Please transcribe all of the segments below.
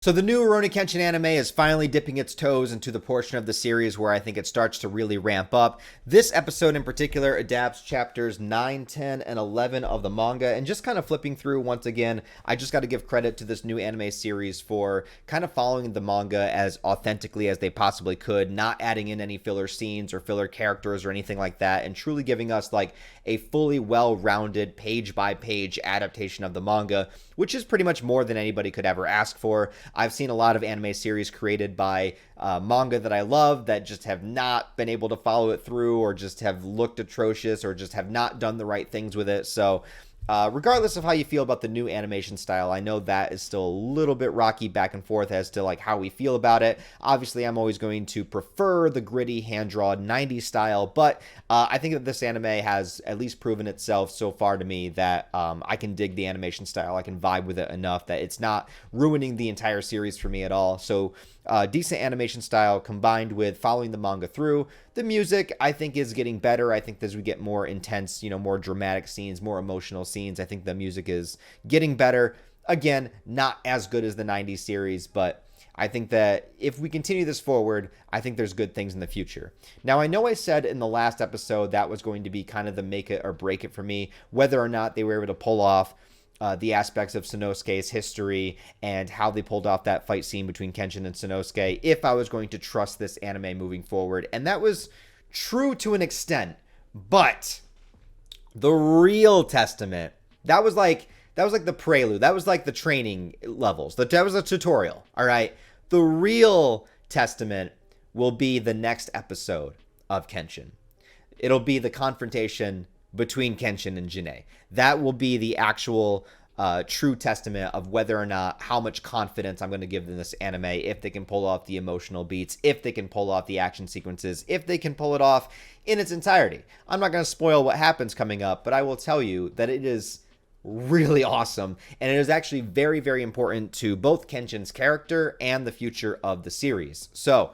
So the new Rurouni Kenshin anime is finally dipping its toes into the portion of the series where I think it starts to really ramp up. This episode in particular adapts chapters 9, 10, and 11 of the manga, and just kind of flipping through once again, I just got to give credit to this new anime series for kind of following the manga as authentically as they possibly could, not adding in any filler scenes or filler characters or anything like that, and truly giving us like a fully well-rounded page-by-page adaptation of the manga, which is pretty much more than anybody could ever ask for. I've seen a lot of anime series created by manga that I love that just have not been able to follow it through, or just have looked atrocious, or just have not done the right things with it. So regardless of how you feel about the new animation style, I know that is still a little bit rocky back and forth as to like how we feel about it. Obviously, I'm always going to prefer the gritty, hand-drawn 90s style, but I think that this anime has at least proven itself so far to me that I can dig the animation style. I can vibe with it enough that it's not ruining the entire series for me at all. So decent animation style combined with following the manga through. The music, I think, is getting better. I think as we get more intense, more dramatic scenes, more emotional scenes, I think the music is getting better. Again, not as good as the 90s series, but I think that if we continue this forward, I think there's good things in the future. Now, I know I said in the last episode that was going to be kind of the make it or break it for me, whether or not they were able to pull off the aspects of Sanosuke's history and how they pulled off that fight scene between Kenshin and Sanosuke, if I was going to trust this anime moving forward. And that was true to an extent, but the real testament, that was like the prelude. That was like the training levels. That was a tutorial, all right? The real testament will be the next episode of Kenshin. It'll be the confrontation between Kenshin and Janae. That will be the actual true testament of whether or not how much confidence I'm going to give in this anime, if they can pull off the emotional beats, if they can pull off the action sequences, if they can pull it off in its entirety. I'm not going to spoil what happens coming up, but I will tell you that it is really awesome, and it is actually very, very important to both Kenshin's character and the future of the series. So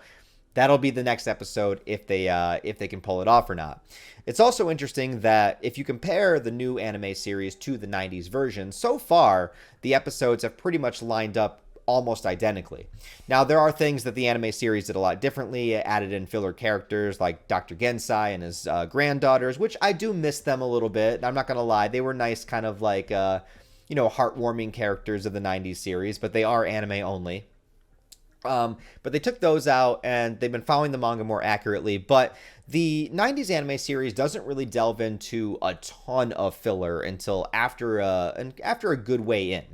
that'll be the next episode if they can pull it off or not. It's also interesting that if you compare the new anime series to the 90s version, so far the episodes have pretty much lined up almost identically. Now, there are things that the anime series did a lot differently. It added in filler characters like Dr. Gensai and his granddaughters, which I do miss them a little bit. I'm not going to lie. They were nice, kind of like, heartwarming characters of the 90s series, but they are anime only. But they took those out, and they've been following the manga more accurately. But the 90s anime series doesn't really delve into a ton of filler until after a good way in.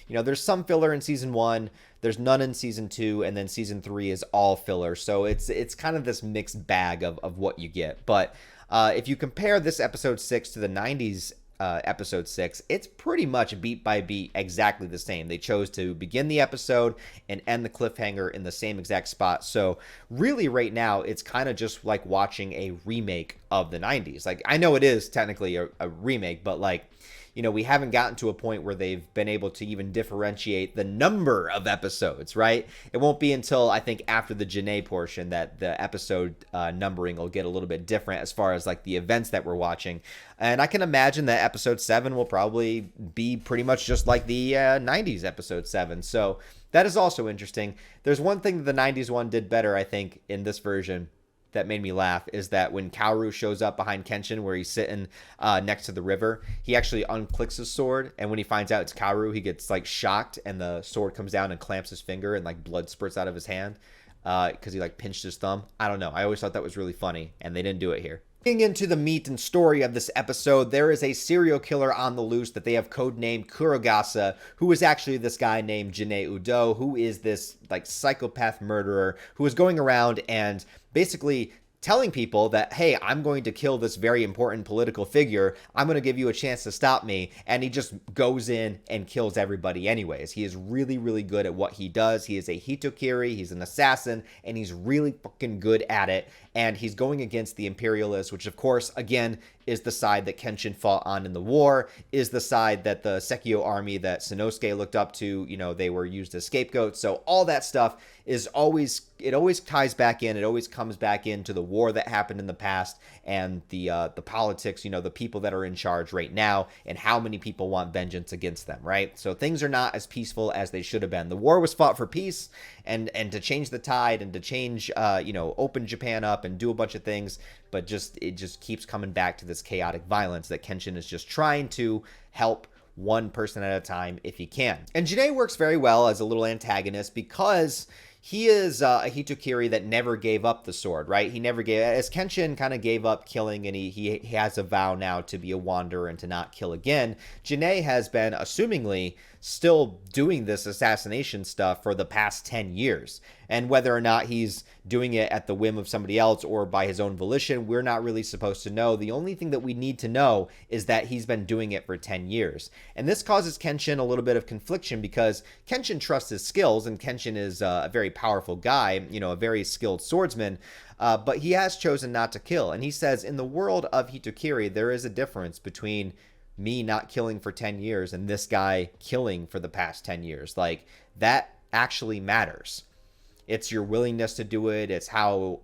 There's some filler in season 1, there's none in season 2, and then season 3 is all filler. So it's kind of this mixed bag of what you get. But if you compare this episode 6 to the 90s episode 6, it's pretty much beat by beat exactly the same. They chose to begin the episode and end the cliffhanger in the same exact spot. So really right now it's kind of just like watching a remake of the 90s. Like, I know it is technically a remake, but like, we haven't gotten to a point where they've been able to even differentiate the number of episodes, right? It won't be until, I think, after the Janae portion that the episode numbering will get a little bit different as far as, like, the events that we're watching. And I can imagine that episode 7 will probably be pretty much just like the 90s episode 7. So that is also interesting. There's one thing that the 90s one did better, I think, in this version that made me laugh, is that when Kaoru shows up behind Kenshin where he's sitting next to the river, he actually unclicks his sword, and when he finds out it's Kaoru, he gets like shocked, and the sword comes down and clamps his finger, and like blood spurts out of his hand because he like pinched his thumb. I don't know. I always thought that was really funny, and they didn't do it here. Getting into the meat and story of this episode, there is a serial killer on the loose that they have codenamed Kurogasa, who is actually this guy named Janae Udo, who is this like psychopath murderer who is going around and basically telling people that, hey, I'm going to kill this very important political figure. I'm going to give you a chance to stop me. And he just goes in and kills everybody anyways. He is really, really good at what he does. He is a Hitokiri. He's an assassin, and he's really fucking good at it. And he's going against the imperialists, which of course, again, is the side that Kenshin fought on in the war, is the side that the Sekio army that Sanosuke looked up to, they were used as scapegoats. So all that stuff is always ties back in. It always comes back into the war that happened in the past and the politics, the people that are in charge right now and how many people want vengeance against them, right? So things are not as peaceful as they should have been. The war was fought for peace and to change the tide and to change, open Japan up and do a bunch of things, but it just keeps coming back to this chaotic violence that Kenshin is just trying to help one person at a time if he can. And Janae works very well as a little antagonist because he is a Hitokiri that never gave up the sword, right? He never gave, as Kenshin kind of gave up killing, and he has a vow now to be a wanderer and to not kill again. Janae has been, assumingly, still doing this assassination stuff for the past 10 years. And whether or not he's doing it at the whim of somebody else or by his own volition, we're not really supposed to know. The only thing that we need to know is that he's been doing it for 10 years. And this causes Kenshin a little bit of confliction because Kenshin trusts his skills, and Kenshin is a very powerful guy, a very skilled swordsman, but he has chosen not to kill. And he says, in the world of Hitokiri, there is a difference between me not killing for 10 years and this guy killing for the past 10 years. Like, that actually matters. It's your willingness to do it. It's how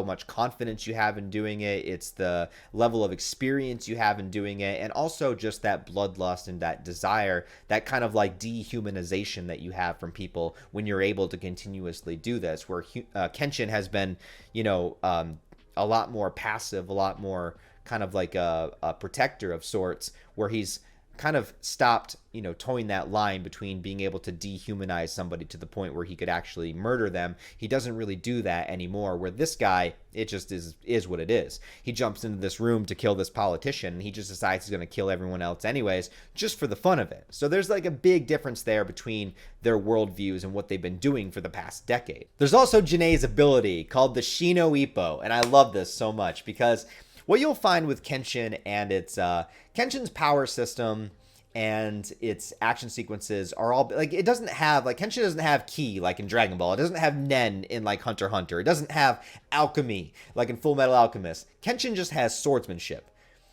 much confidence you have in doing it. It's the level of experience you have in doing it. And also just that bloodlust and that desire, that kind of like dehumanization that you have from people when you're able to continuously do this, where Kenshin has been, a lot more passive, a lot more kind of like a protector of sorts, where he's kind of stopped, towing that line between being able to dehumanize somebody to the point where he could actually murder them. He doesn't really do that anymore, where this guy, it just is what it is. He jumps into this room to kill this politician, and he just decides he's going to kill everyone else anyways, just for the fun of it. So there's like a big difference there between their worldviews and what they've been doing for the past decade. There's also Janae's ability called the Shino Ippo, and I love this so much because what you'll find with Kenshin and its Kenshin's power system and its action sequences are all like, it doesn't have, like, Kenshin doesn't have ki like in Dragon Ball. It doesn't have nen in like Hunter x Hunter. It doesn't have alchemy like in Full Metal Alchemist. Kenshin just has swordsmanship.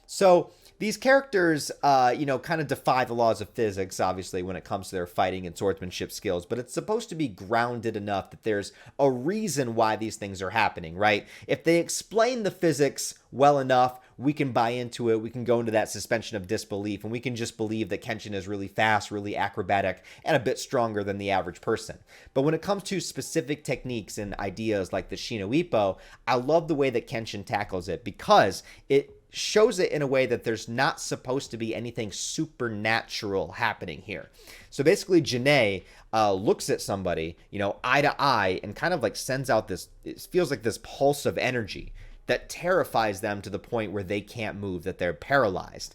So these characters, kind of defy the laws of physics, obviously, when it comes to their fighting and swordsmanship skills, but it's supposed to be grounded enough that there's a reason why these things are happening, right? If they explain the physics well enough, we can buy into it, we can go into that suspension of disbelief, and we can just believe that Kenshin is really fast, really acrobatic, and a bit stronger than the average person. But when it comes to specific techniques and ideas like the Shino Ippo, I love the way that Kenshin tackles it because it shows it in a way that there's not supposed to be anything supernatural happening here. So basically, Janae looks at somebody, eye to eye, and kind of like sends out this, it feels like this pulse of energy that terrifies them to the point where they can't move, that they're paralyzed.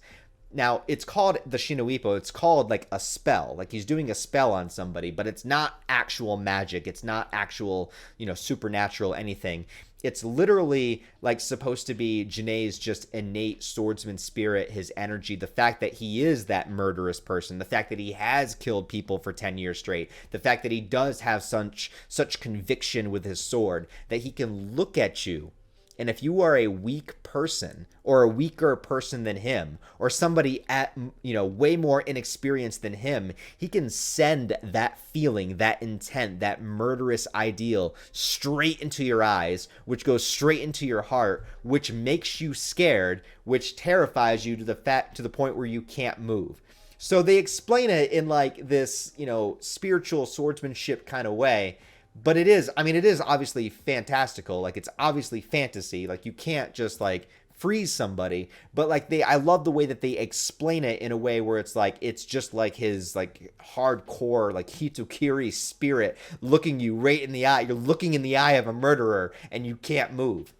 Now, it's called the Shino Ippo. It's called like a spell. Like he's doing a spell on somebody, but it's not actual magic. It's not actual, supernatural anything. It's literally like supposed to be Janae's just innate swordsman spirit, his energy, the fact that he is that murderous person, the fact that he has killed people for 10 years straight, the fact that he does have such conviction with his sword that he can look at you. And if you are a weak person or a weaker person than him or somebody at, way more inexperienced than him, he can send that feeling, that intent, that murderous ideal straight into your eyes, which goes straight into your heart, which makes you scared, which terrifies you to the point where you can't move. So they explain it in like this, spiritual swordsmanship kind of way. But it is obviously fantastical. Like, it's obviously fantasy. Like, you can't just, like, freeze somebody. But, like, I love the way that they explain it in a way where it's, like, it's just, like, his, like, hardcore, like, Hitokiri spirit looking you right in the eye. You're looking in the eye of a murderer, and you can't move,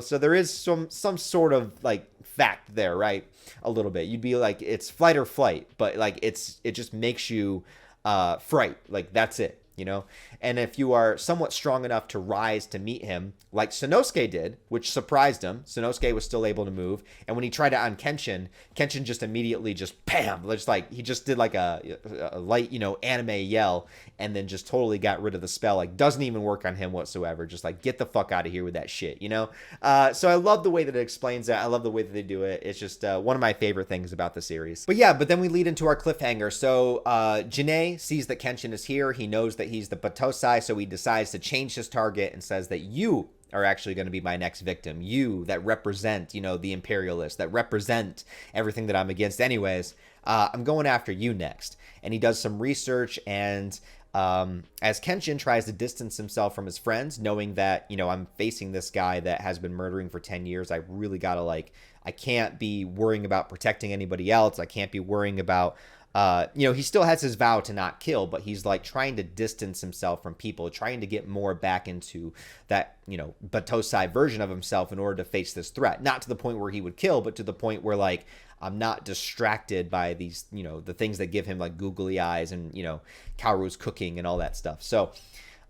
So there is some sort of, like, fact there, right? A little bit. You'd be like, it's fight or flight. But, like, it just makes you fright. Like, that's it. you know? And if you are somewhat strong enough to rise to meet him, like Sanosuke did, which surprised him, Sanosuke was still able to move. And when he tried it on Kenshin, Kenshin just immediately just bam, just like he just did like a light, you know, anime yell, and then just totally got rid of the spell. Like doesn't even work on him whatsoever. Just like get the fuck out of here with that shit, you know? So I love the way that it explains that. I love the way that they do it. It's just one of my favorite things about the series. But yeah, but then we lead into our cliffhanger. So Janae sees that Kenshin is here. He knows that he's the Batosai, so he decides to change his target and says that you are actually going to be my next victim. You that represent, you know, the imperialists, that represent everything that I'm against anyways. I'm going after you next. And he does some research, and as Kenshin tries to distance himself from his friends, knowing that, you know, I'm facing this guy that has been murdering for 10 years, I really gotta, like, I can't be worrying about protecting anybody else. I can't be worrying about, you know, he still has his vow to not kill, but he's like trying to distance himself from people, trying to get more back into that, you know, Batosai version of himself in order to face this threat. Not to the point where he would kill, but to the point where, like, I'm not distracted by these, you know, the things that give him like googly eyes and, you know, Kaoru's cooking and all that stuff. So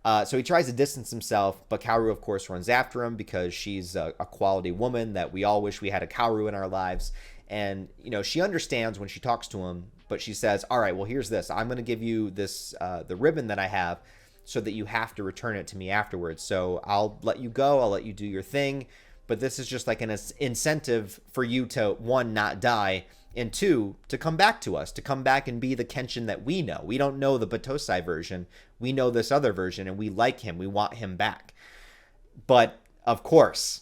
he tries to distance himself, but Kaoru, of course, runs after him because she's a quality woman that we all wish we had a Kaoru in our lives. And, you know, she understands when she talks to him, but she says, all right, well, here's this. I'm going to give you this, the ribbon that I have so that you have to return it to me afterwards. So I'll let you go. I'll let you do your thing. But this is just like an incentive for you to, one, not die, and two, to come back to us, to come back and be the Kenshin that we know. We don't know the Batosai version. We know this other version, and we like him. We want him back. But, of course,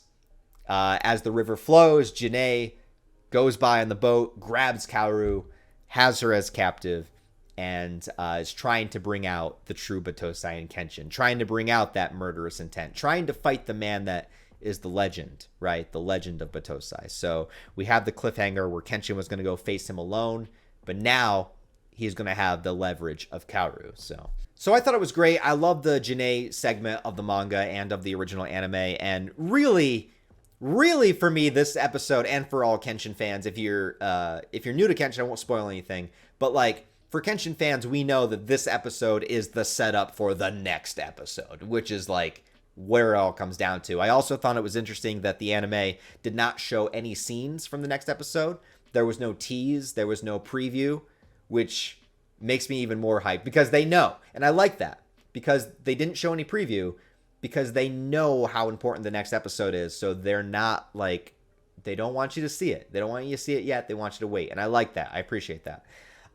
as the river flows, Janae goes by on the boat, grabs Kaoru, has her as captive, and is trying to bring out the true Batosai in Kenshin, trying to bring out that murderous intent, trying to fight the man that is the legend, right? The legend of Batosai. So we have the cliffhanger where Kenshin was going to go face him alone, but now he's going to have the leverage of Kaoru. So I thought it was great. I love the Janae segment of the manga and of the original anime, and really for me, this episode, and for all Kenshin fans, if you're new to Kenshin, I won't spoil anything, but like for Kenshin fans, we know that this episode is the setup for the next episode, which is like where it all comes down to. I also thought it was interesting that the anime did not show any scenes from the next episode. There was no tease, there was no preview, which makes me even more hyped because they know. And I like that because they didn't show any preview because they know how important the next episode is. So they're not like, they don't want you to see it. They don't want you to see it yet. They want you to wait. And I like that. I appreciate that.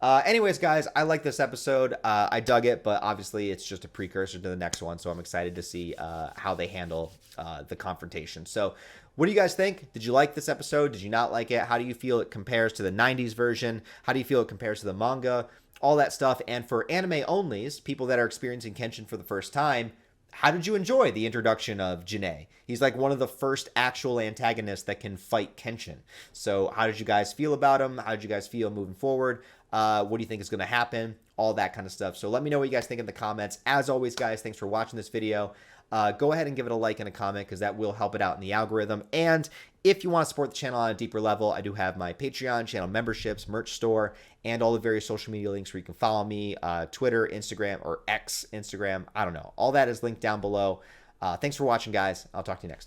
Anyways, guys, I like this episode. I dug it, but obviously it's just a precursor to the next one, so I'm excited to see how they handle the confrontation. So what do you guys think? Did you like this episode? Did you not like it? How do you feel it compares to the 90s version? How do you feel it compares to the manga? All that stuff. And for anime onlys, people that are experiencing Kenshin for the first time, how did you enjoy the introduction of Janae? He's like one of the first actual antagonists that can fight Kenshin. So how did you guys feel about him? How did you guys feel moving forward? What do you think is going to happen? All that kind of stuff. So let me know what you guys think in the comments. As always, guys, thanks for watching this video. Go ahead and give it a like and a comment because that will help it out in the algorithm. And if you want to support the channel on a deeper level, I do have my Patreon, channel memberships, merch store, and all the various social media links where you can follow me, Twitter, Instagram, or X Instagram. I don't know. All that is linked down below. Thanks for watching, guys. I'll talk to you next time.